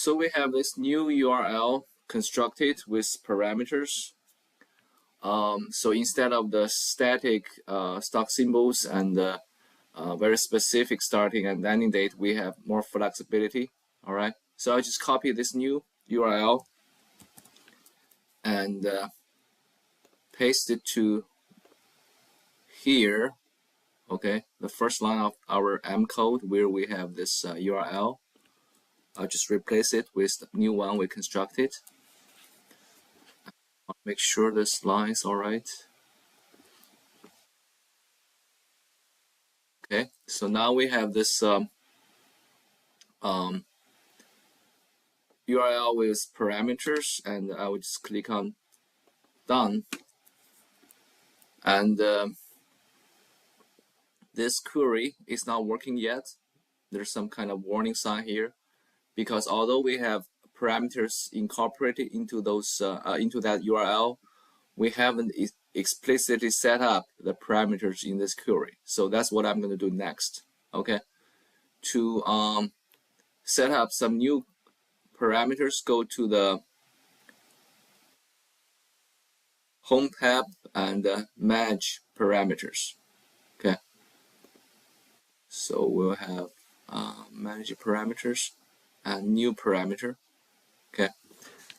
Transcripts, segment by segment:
So we have this new URL constructed with parameters. So instead of the static stock symbols and very specific starting and ending date, we have more flexibility. All right. So I just copy this new URL and paste it to here. Okay, the first line of our M code where we have this URL. I'll just replace it with the new one we constructed. I'll make sure this line is all right. Okay, so now we have this URL with parameters, and I will just click on done. And this query is not working yet. There's some kind of warning sign here, because although we have parameters incorporated into those into that URL, we haven't explicitly set up the parameters in this query. So that's what I'm going to do next. Okay, to set up some new parameters, go to the Home tab and manage parameters. Okay, so we'll have manage parameters and new parameter. Okay,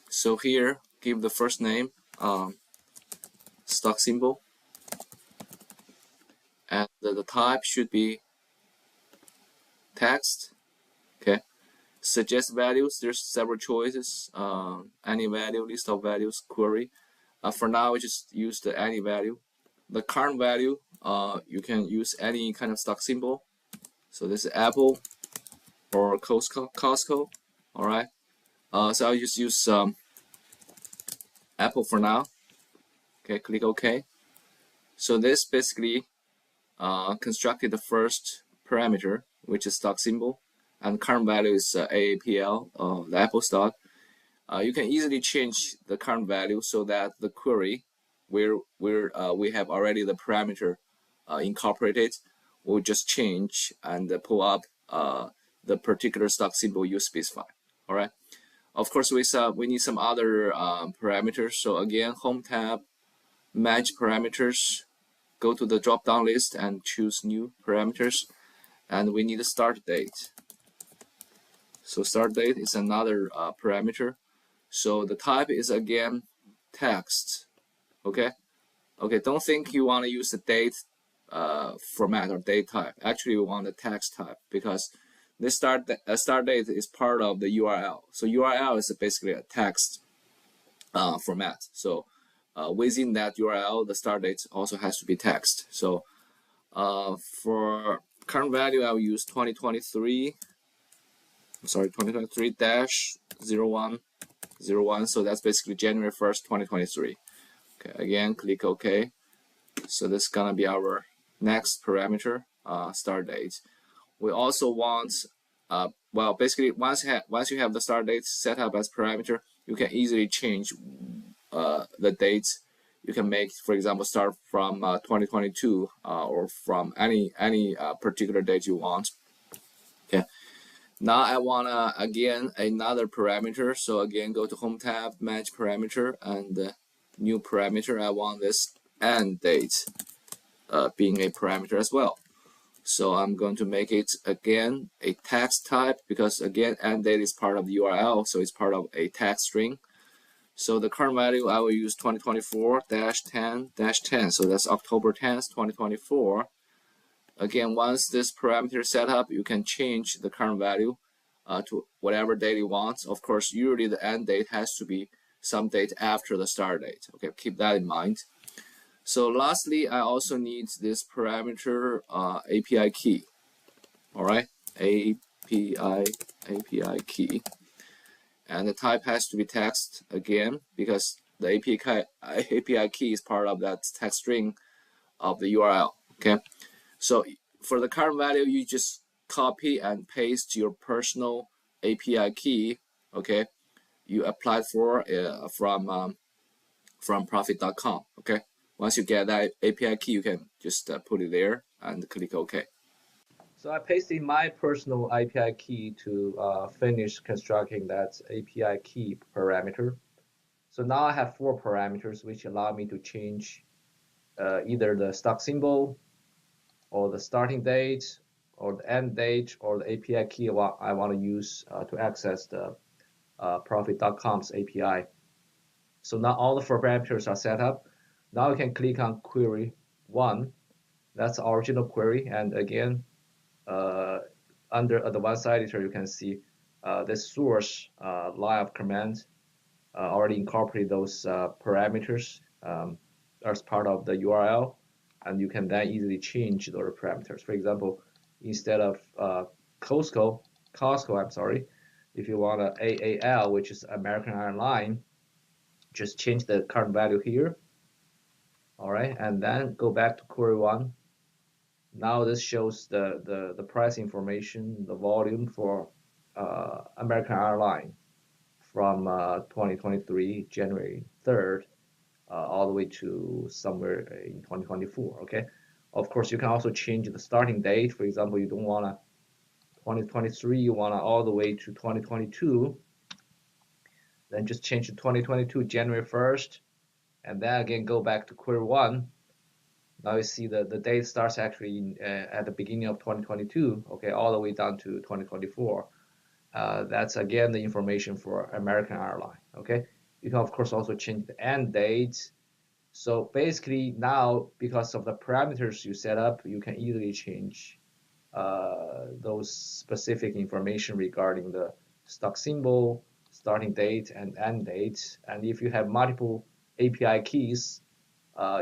so here give the first name stock symbol, and the type should be text. Okay, suggest values, there's several choices, any value, list of values, query. For now I just use the any value. The current value, you can use any kind of stock symbol. So this is Apple or Costco. All right, so I'll just use Apple for now. Okay, click OK. So this basically constructed the first parameter, which is stock symbol, and current value is AAPL, the Apple stock. You can easily change the current value so that the query where we have already the parameter incorporated will just change and pull up the particular stock symbol you specify. All right. Of course, we need some other parameters. So again, Home tab, Manage parameters. Go to the drop-down list and choose new parameters. And we need a start date. So start date is another parameter. So the type is again text. Okay. Okay. Don't think you want to use the date format or date type. Actually, we want the text type, because this start date is part of the URL. So URL is basically a text format. So within that URL, the start date also has to be text. So for current value, I will use 2023. Sorry, 2023-0101. So that's basically January 1st, 2023. Okay, again, click OK. So this is gonna be our next parameter, start date. We also want, well, basically once you have the start date set up as parameter, you can easily change the dates. You can make, for example, start from 2022 or from any particular date you want. Okay. Now I want again another parameter. So again, go to Home tab, Manage parameter, and new parameter. I want this end date being a parameter as well. So I'm going to make it again a text type, because again end date is part of the URL, so it's part of a text string. So the current value I will use 2024-10-10. So that's October 10th, 2024. Again, once this parameter is set up, you can change the current value to whatever date you want. Of course, usually the end date has to be some date after the start date. Okay, keep that in mind. So lastly, I also need this parameter API key. All right, API key, and the type has to be text again, because the API key is part of that text string of the URL. Okay. So for the current value, you just copy and paste your personal API key. Okay, you applied for from profit.com. Okay, once you get that API key, you can just put it there and click OK. So I pasted my personal API key to finish constructing that API key parameter. So now I have 4 parameters which allow me to change either the stock symbol or the starting date or the end date or the API key I want to use to access the profit.com's API. So now all the 4 parameters are set up. Now you can click on query 1. That's the original query. And again, under advanced editor, you can see this source line of command already incorporate those parameters as part of the URL, and you can then easily change those parameters. For example, instead of Costco, I'm sorry, if you want a AAL, which is American Airline, just change the current value here. All right, and then go back to query 1. Now this shows the price information, the volume for American Airline from 2023 January 3rd all the way to somewhere in 2024. Okay, of course you can also change the starting date. For example, you don't want to 2023, you want to all the way to 2022. Then just change to 2022 January 1st, and then again go back to query 1. Now you see the date starts actually in, at the beginning of 2022, okay, all the way down to 2024. That's again the information for American Airline, okay. You can of course also change the end date. So basically now, because of the parameters you set up, you can easily change those specific information regarding the stock symbol, starting date, and end date. And if you have multiple API keys,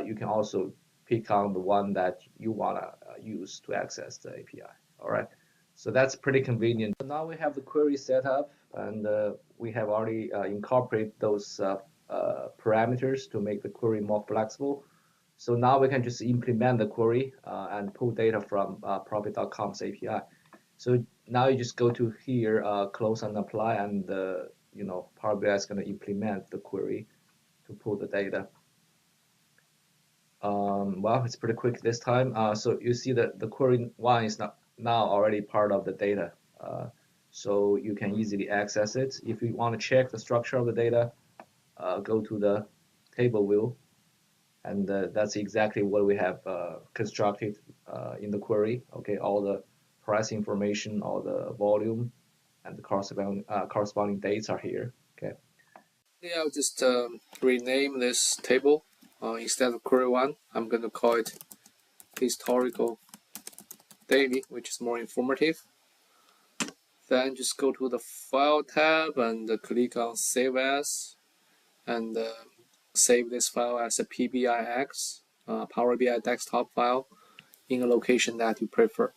you can also pick on the one that you want to use to access the API. All right, so that's pretty convenient. So now we have the query set up, and we have already incorporated those parameters to make the query more flexible. So now we can just implement the query and pull data from profit.com's API. So now you just go to here, close and apply, and Power BI is going to implement the query to pull the data. Well, it's pretty quick this time. So you see that the query 1 is now already part of the data. So you can easily access it. If you want to check the structure of the data, go to the table view, and that's exactly what we have constructed in the query. Okay, all the price information, all the volume, and the corresponding dates are here. Okay. Yeah, I'll just rename this table. Instead of query 1, I'm going to call it historical daily, which is more informative. Then just go to the File tab and click on Save As, and save this file as a PBIX, Power BI desktop file, in a location that you prefer.